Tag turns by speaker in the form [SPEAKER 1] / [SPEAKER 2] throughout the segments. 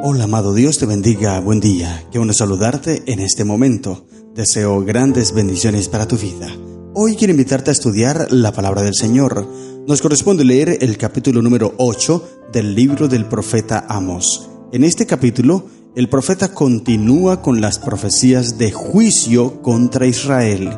[SPEAKER 1] Hola amado, Dios te bendiga, buen día. Qué bueno saludarte en este momento. Deseo grandes bendiciones para tu vida. Hoy quiero invitarte a estudiar la palabra del Señor. Nos corresponde leer el capítulo número 8 del libro del profeta Amós. En este capítulo, el profeta continúa con las profecías de juicio contra Israel,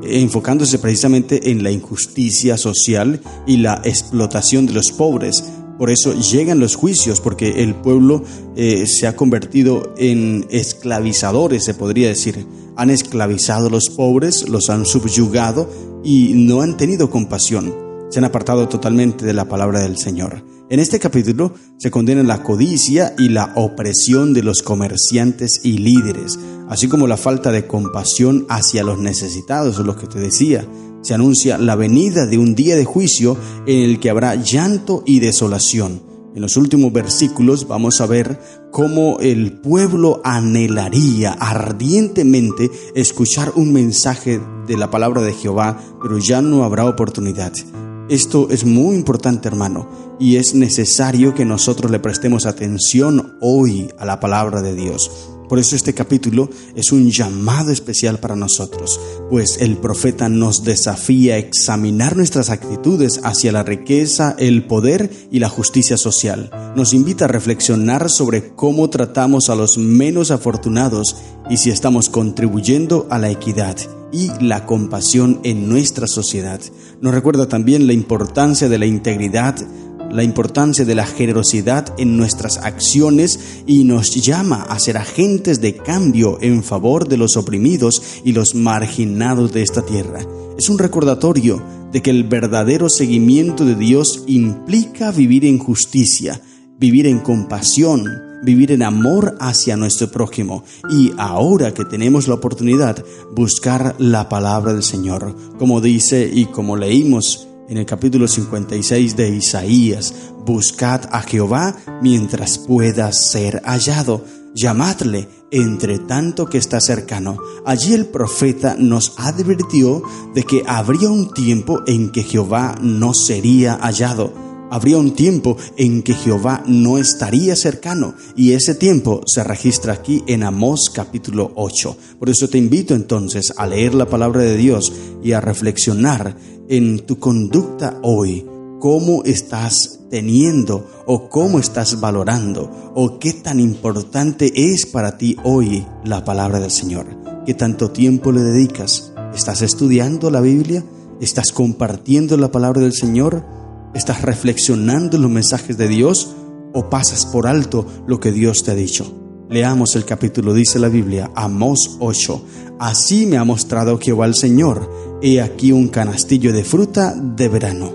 [SPEAKER 1] enfocándose precisamente en la injusticia social y la explotación de los pobres. Por eso llegan los juicios, porque el pueblo se ha convertido en esclavizadores, se podría decir. Han esclavizado a los pobres, los han subyugado y no han tenido compasión. Se han apartado totalmente de la palabra del Señor. En este capítulo se condena la codicia y la opresión de los comerciantes y líderes, así como la falta de compasión hacia los necesitados, lo que te decía. Se anuncia la venida de un día de juicio en el que habrá llanto y desolación. En los últimos versículos vamos a ver cómo el pueblo anhelaría ardientemente escuchar un mensaje de la palabra de Jehová, pero ya no habrá oportunidad. Esto es muy importante, hermano, y es necesario que nosotros le prestemos atención hoy a la palabra de Dios. Por eso este capítulo es un llamado especial para nosotros, pues el profeta nos desafía a examinar nuestras actitudes hacia la riqueza, el poder y la justicia social. Nos invita a reflexionar sobre cómo tratamos a los menos afortunados y si estamos contribuyendo a la equidad y la compasión en nuestra sociedad. Nos recuerda también la importancia de la integridad, la importancia de la generosidad en nuestras acciones y nos llama a ser agentes de cambio en favor de los oprimidos y los marginados de esta tierra. Es un recordatorio de que el verdadero seguimiento de Dios implica vivir en justicia, vivir en compasión, vivir en amor hacia nuestro prójimo y ahora que tenemos la oportunidad, buscar la palabra del Señor, como dice y como leímos en el capítulo 56 de Isaías: buscad a Jehová mientras pueda ser hallado, llamadle entre tanto que está cercano. Allí el profeta nos advirtió de que habría un tiempo en que Jehová no sería hallado. Habría un tiempo en que Jehová no estaría cercano, y ese tiempo se registra aquí en Amós capítulo 8. Por eso te invito entonces a leer la palabra de Dios y a reflexionar en tu conducta hoy. ¿Cómo estás teniendo o cómo estás valorando o qué tan importante es para ti hoy la palabra del Señor? ¿Qué tanto tiempo le dedicas? ¿Estás estudiando la Biblia? ¿Estás compartiendo la palabra del Señor? ¿Estás reflexionando en los mensajes de Dios o pasas por alto lo que Dios te ha dicho? Leamos el capítulo, dice la Biblia, Amós 8. Así me ha mostrado Jehová el Señor. He aquí un canastillo de fruta de verano.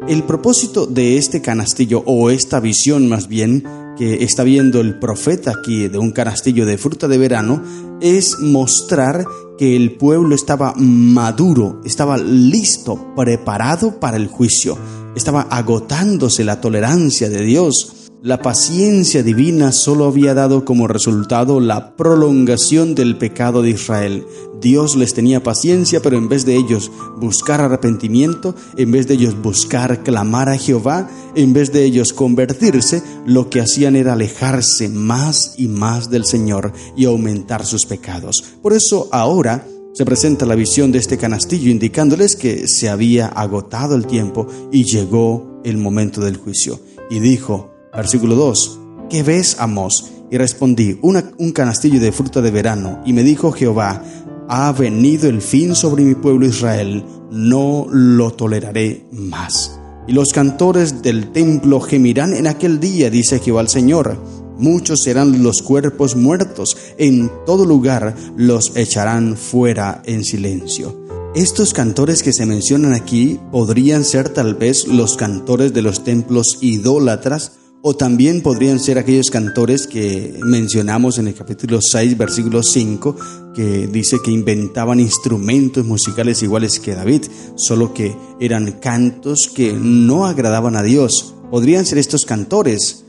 [SPEAKER 1] El propósito de este canastillo, o esta visión más bien, que está viendo el profeta aquí de un canastillo de fruta de verano, es mostrar que el pueblo estaba maduro, estaba listo, preparado para el juicio. Estaba agotándose la tolerancia de Dios. La paciencia divina solo había dado como resultado la prolongación del pecado de Israel. Dios les tenía paciencia, pero en vez de ellos buscar arrepentimiento, en vez de ellos buscar clamar a Jehová, en vez de ellos convertirse, lo que hacían era alejarse más y más del Señor y aumentar sus pecados. Por eso ahora se presenta la visión de este canastillo indicándoles que se había agotado el tiempo y llegó el momento del juicio. Y dijo, versículo 2, ¿qué ves, Amós? Y respondí, un canastillo de fruta de verano. Y me dijo Jehová, ha venido el fin sobre mi pueblo Israel, no lo toleraré más. Y los cantores del templo gemirán en aquel día, dice Jehová el Señor. Muchos serán los cuerpos muertos, en todo lugar los echarán fuera en silencio. Estos cantores que se mencionan aquí podrían ser tal vez los cantores de los templos idólatras, o también podrían ser aquellos cantores que mencionamos en el capítulo 6, versículo 5, que dice que inventaban instrumentos musicales iguales que David, solo que eran cantos que no agradaban a Dios. Podrían ser estos cantores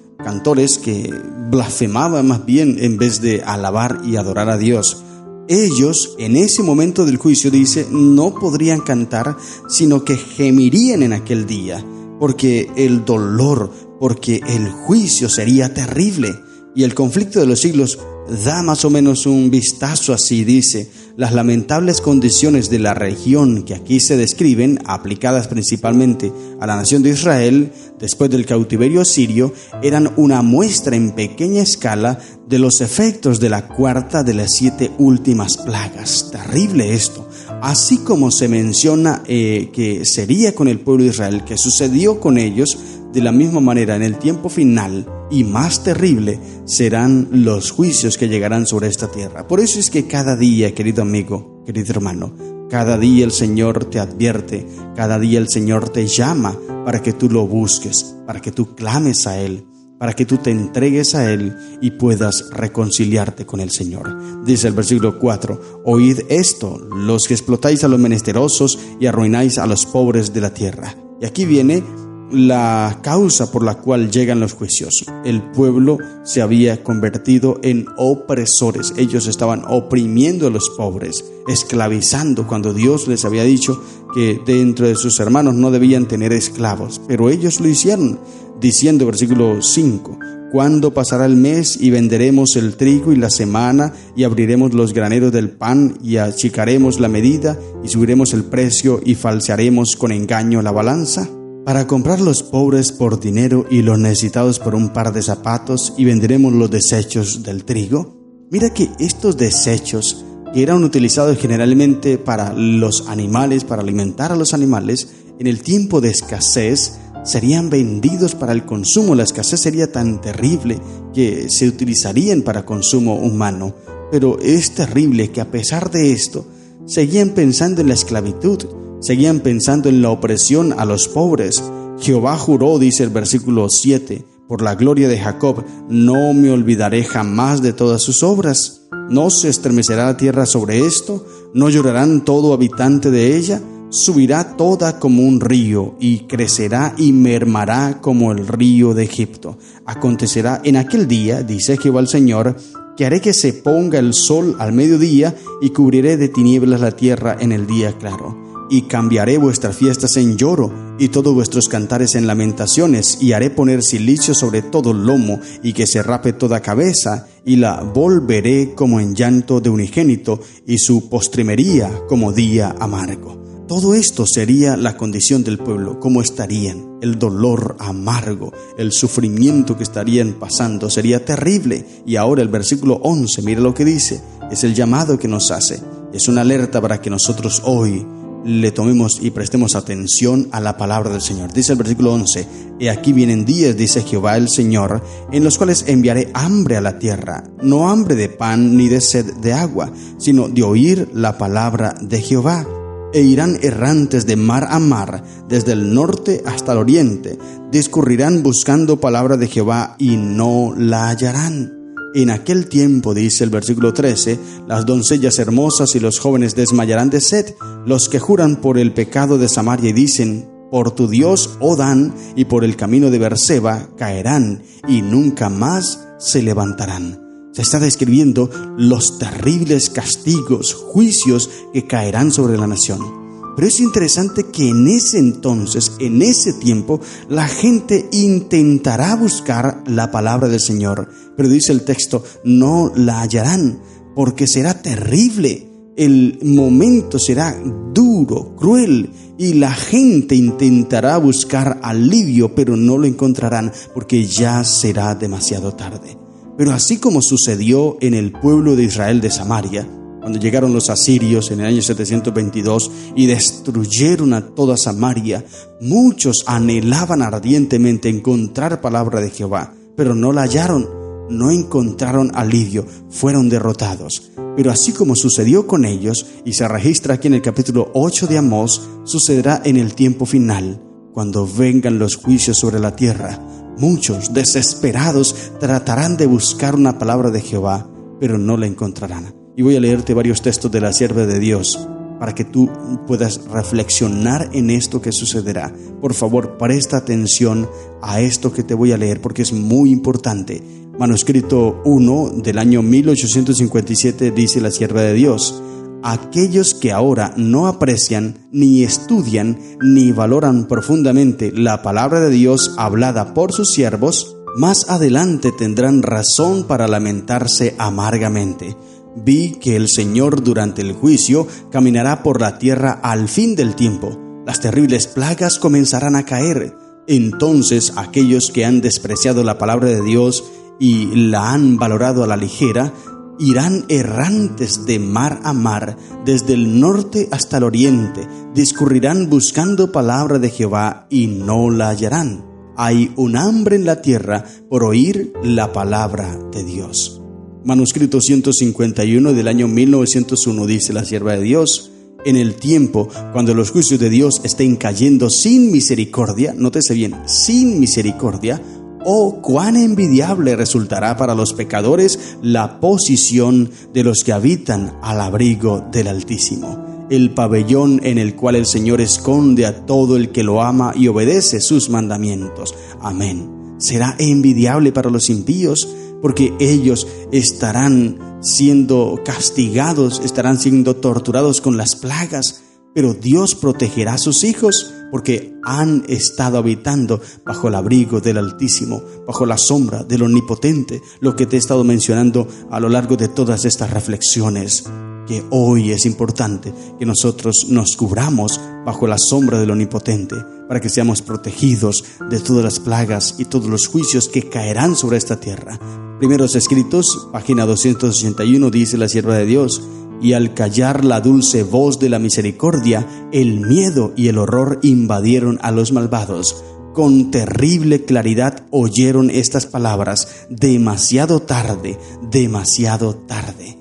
[SPEAKER 1] que blasfemaban más bien en vez de alabar y adorar a Dios. Ellos en ese momento del juicio, dice, no podrían cantar, sino que gemirían en aquel día, porque el dolor, porque el juicio sería terrible. Y el conflicto de los siglos da más o menos un vistazo así, dice: las lamentables condiciones de la región que aquí se describen, aplicadas principalmente a la nación de Israel después del cautiverio asirio, eran una muestra en pequeña escala de los efectos de la cuarta de las 7 últimas plagas. Terrible esto. Así como se menciona que sería con el pueblo de Israel, que sucedió con ellos, de la misma manera en el tiempo final y más terrible serán los juicios que llegarán sobre esta tierra. Por eso es que cada día, querido amigo, querido hermano, cada día el Señor te advierte, cada día el Señor te llama para que tú lo busques, para que tú clames a Él, para que tú te entregues a Él y puedas reconciliarte con el Señor. Dice el versículo 4: oíd esto, los que explotáis a los menesterosos y arruináis a los pobres de la tierra. Y aquí viene la causa por la cual llegan los juicios. El pueblo se había convertido en opresores. Ellos estaban oprimiendo a los pobres, esclavizando, cuando Dios les había dicho que dentro de sus hermanos no debían tener esclavos. Pero ellos lo hicieron, diciendo, versículo 5: ¿cuándo pasará el mes y venderemos el trigo y la semana y abriremos los graneros del pan y achicaremos la medida y subiremos el precio y falsearemos con engaño la balanza? Para comprar los pobres por dinero y los necesitados por un par de zapatos, y venderemos los desechos del trigo. Mira que estos desechos, que eran utilizados generalmente para los animales, para alimentar a los animales, en el tiempo de escasez serían vendidos para el consumo. La escasez sería tan terrible que se utilizarían para consumo humano. Pero es terrible que a pesar de esto, seguían pensando en la esclavitud. Seguían pensando en la opresión a los pobres. Jehová juró, dice el versículo 7, por la gloria de Jacob: no me olvidaré jamás de todas sus obras. ¿No se estremecerá la tierra sobre esto? ¿No llorarán todo habitante de ella? Subirá toda como un río, y crecerá y mermará como el río de Egipto. Acontecerá en aquel día, dice Jehová el Señor, que haré que se ponga el sol al mediodía, y cubriré de tinieblas la tierra en el día claro. Y cambiaré vuestras fiestas en lloro, y todos vuestros cantares en lamentaciones, y haré poner cilicio sobre todo lomo, y que se rape toda cabeza, y la volveré como en llanto de unigénito, y su postrimería como día amargo. Todo esto sería la condición del pueblo, cómo estarían, el dolor amargo, el sufrimiento que estarían pasando, sería terrible. Y ahora el versículo 11, mira lo que dice, es el llamado que nos hace, es una alerta para que nosotros hoy le tomemos y prestemos atención a la palabra del Señor. Dice el versículo 11: He aquí vienen días, dice Jehová el Señor, en los cuales enviaré hambre a la tierra, no hambre de pan ni de sed de agua, sino de oír la palabra de Jehová. E irán errantes de mar a mar, desde el norte hasta el oriente, discurrirán buscando palabra de Jehová y no la hallarán. En aquel tiempo, dice el versículo 13, las doncellas hermosas y los jóvenes desmayarán de sed, los que juran por el pecado de Samaria y dicen: por tu Dios, oh Dan, y por el camino de Beerseba caerán, y nunca más se levantarán. Se está describiendo los terribles castigos, juicios que caerán sobre la nación. Pero es interesante que en ese entonces, en ese tiempo, la gente intentará buscar la palabra del Señor. Pero dice el texto, no la hallarán, porque será terrible. El momento será duro, cruel, y la gente intentará buscar alivio, pero no lo encontrarán, porque ya será demasiado tarde. Pero así como sucedió en el pueblo de Israel de Samaria, cuando llegaron los asirios en el año 722 y destruyeron a toda Samaria, muchos anhelaban ardientemente encontrar palabra de Jehová, pero no la hallaron, no encontraron alivio, fueron derrotados. Pero así como sucedió con ellos, y se registra aquí en el capítulo 8 de Amós, sucederá en el tiempo final, cuando vengan los juicios sobre la tierra. Muchos, desesperados, tratarán de buscar una palabra de Jehová, pero no la encontrarán. Y voy a leerte varios textos de la sierva de Dios para que tú puedas reflexionar en esto que sucederá. Por favor, presta atención a esto que te voy a leer porque es muy importante. Manuscrito 1 del año 1857 dice la sierva de Dios: aquellos que ahora no aprecian, ni estudian, ni valoran profundamente la palabra de Dios hablada por sus siervos, Más adelante tendrán razón para lamentarse amargamente. Vi que el Señor durante el juicio caminará por la tierra al fin del tiempo. Las terribles plagas comenzarán a caer. Entonces aquellos que han despreciado la palabra de Dios y la han valorado a la ligera, irán errantes de mar a mar, desde el norte hasta el oriente, discurrirán buscando palabra de Jehová y no la hallarán. Hay un hambre en la tierra por oír la palabra de Dios. Manuscrito 151 del año 1901, dice la sierva de Dios: en el tiempo cuando los juicios de Dios estén cayendo sin misericordia, nótese bien, sin misericordia, oh, cuán envidiable resultará para los pecadores la posición de los que habitan al abrigo del Altísimo, el pabellón en el cual el Señor esconde a todo el que lo ama y obedece sus mandamientos. Amén. Será envidiable para los impíos, porque ellos estarán siendo castigados, estarán siendo torturados con las plagas, pero Dios protegerá a sus hijos, porque han estado habitando bajo el abrigo del Altísimo, bajo la sombra del Omnipotente, lo que te he estado mencionando a lo largo de todas estas reflexiones, que hoy es importante que nosotros nos cubramos bajo la sombra del Omnipotente, para que seamos protegidos de todas las plagas y todos los juicios que caerán sobre esta tierra. Primeros Escritos, página 281, dice la sierva de Dios: y al callar la dulce voz de la misericordia, el miedo y el horror invadieron a los malvados. Con terrible claridad oyeron estas palabras: demasiado tarde, demasiado tarde.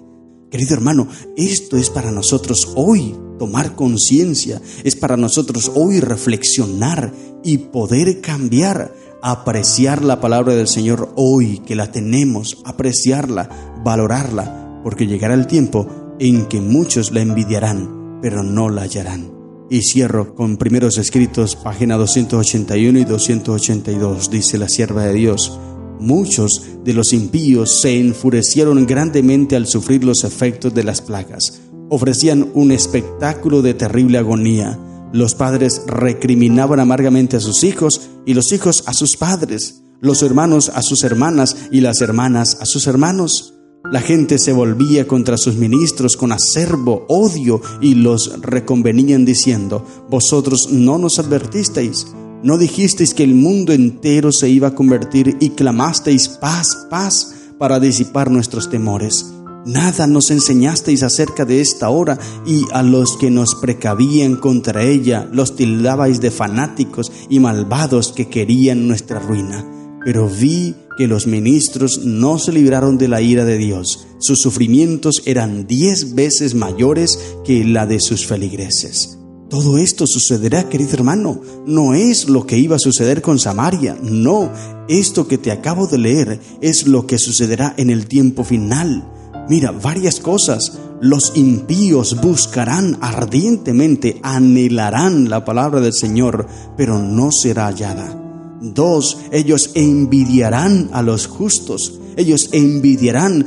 [SPEAKER 1] Querido hermano, esto es para nosotros hoy tomar conciencia, es para nosotros hoy reflexionar y poder cambiar, apreciar la palabra del Señor hoy que la tenemos, apreciarla, valorarla, porque llegará el tiempo en que muchos la envidiarán, pero no la hallarán. Y cierro con Primeros Escritos, página 281 y 282, dice la sierva de Dios: muchos de los impíos se enfurecieron grandemente al sufrir los efectos de las plagas. Ofrecían un espectáculo de terrible agonía. Los padres recriminaban amargamente a sus hijos, y los hijos a sus padres, los hermanos a sus hermanas y las hermanas a sus hermanos. La gente se volvía contra sus ministros con acerbo odio y los reconvenían diciendo: vosotros no nos advertisteis, no dijisteis que el mundo entero se iba a convertir, y clamasteis paz, paz, para disipar nuestros temores. Nada nos enseñasteis acerca de esta hora, y a los que nos precavían contra ella los tildabais de fanáticos y malvados que querían nuestra ruina. Pero vi que los ministros no se libraron de la ira de Dios. Sus sufrimientos eran 10 veces mayores que la de sus feligreses. Todo esto sucederá, querido hermano. No es lo que iba a suceder con Samaria. No, esto que te acabo de leer es lo que sucederá en el tiempo final. Mira, varias cosas. Los impíos buscarán ardientemente, anhelarán la palabra del Señor, pero no será hallada. 2, ellos envidiarán a los justos. Ellos envidiarán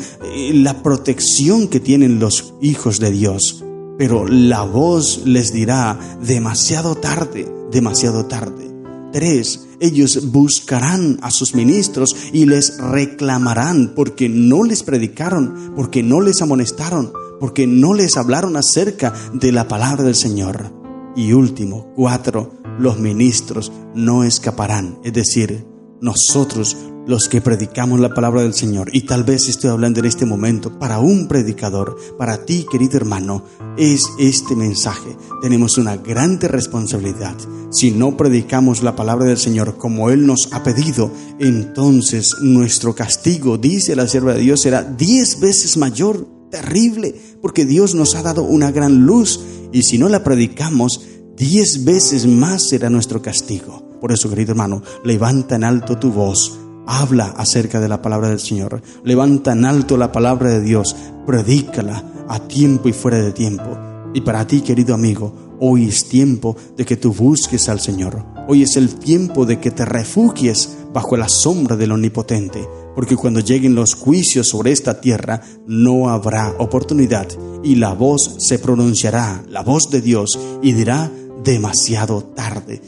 [SPEAKER 1] la protección que tienen los hijos de Dios. Pero la voz les dirá: demasiado tarde, demasiado tarde. 3, ellos buscarán a sus ministros y les reclamarán porque no les predicaron, porque no les amonestaron, porque no les hablaron acerca de la palabra del Señor. Y último, 4, los ministros no escaparán, es decir, nosotros los que predicamos la palabra del Señor. Y tal vez estoy hablando en este momento para un predicador, para ti, querido hermano, es este mensaje. Tenemos una grande responsabilidad. Si no predicamos la palabra del Señor como Él nos ha pedido, entonces nuestro castigo, dice la sierva de Dios, será 10 veces mayor, terrible, porque Dios nos ha dado una gran luz, y si no la predicamos, 10 veces más será nuestro castigo. Por eso, querido hermano, levanta en alto tu voz, habla acerca de la palabra del Señor, levanta en alto la palabra de Dios, predícala a tiempo y fuera de tiempo. Y para ti, querido amigo, hoy es tiempo de que tú busques al Señor. Hoy es el tiempo de que te refugies bajo la sombra del Omnipotente, porque cuando lleguen los juicios sobre esta tierra no habrá oportunidad, y la voz se pronunciará, la voz de Dios, y dirá: demasiado tarde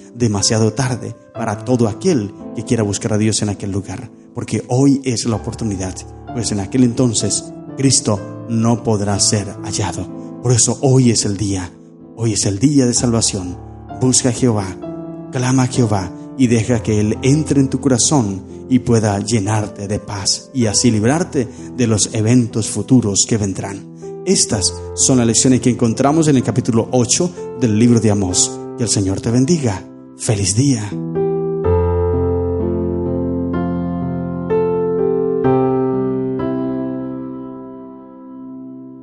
[SPEAKER 1] para todo aquel que quiera buscar a Dios en aquel lugar. porque hoy es la oportunidad, pues en aquel entonces Cristo no podrá ser hallado. Por eso hoy es el día de salvación. Busca a Jehová, clama a Jehová y deja que Él entre en tu corazón y pueda llenarte de paz y así librarte de los eventos futuros que vendrán. Estas son las lecciones que encontramos en el capítulo 8 del libro de Amós. Que el Señor te bendiga. ¡Feliz día!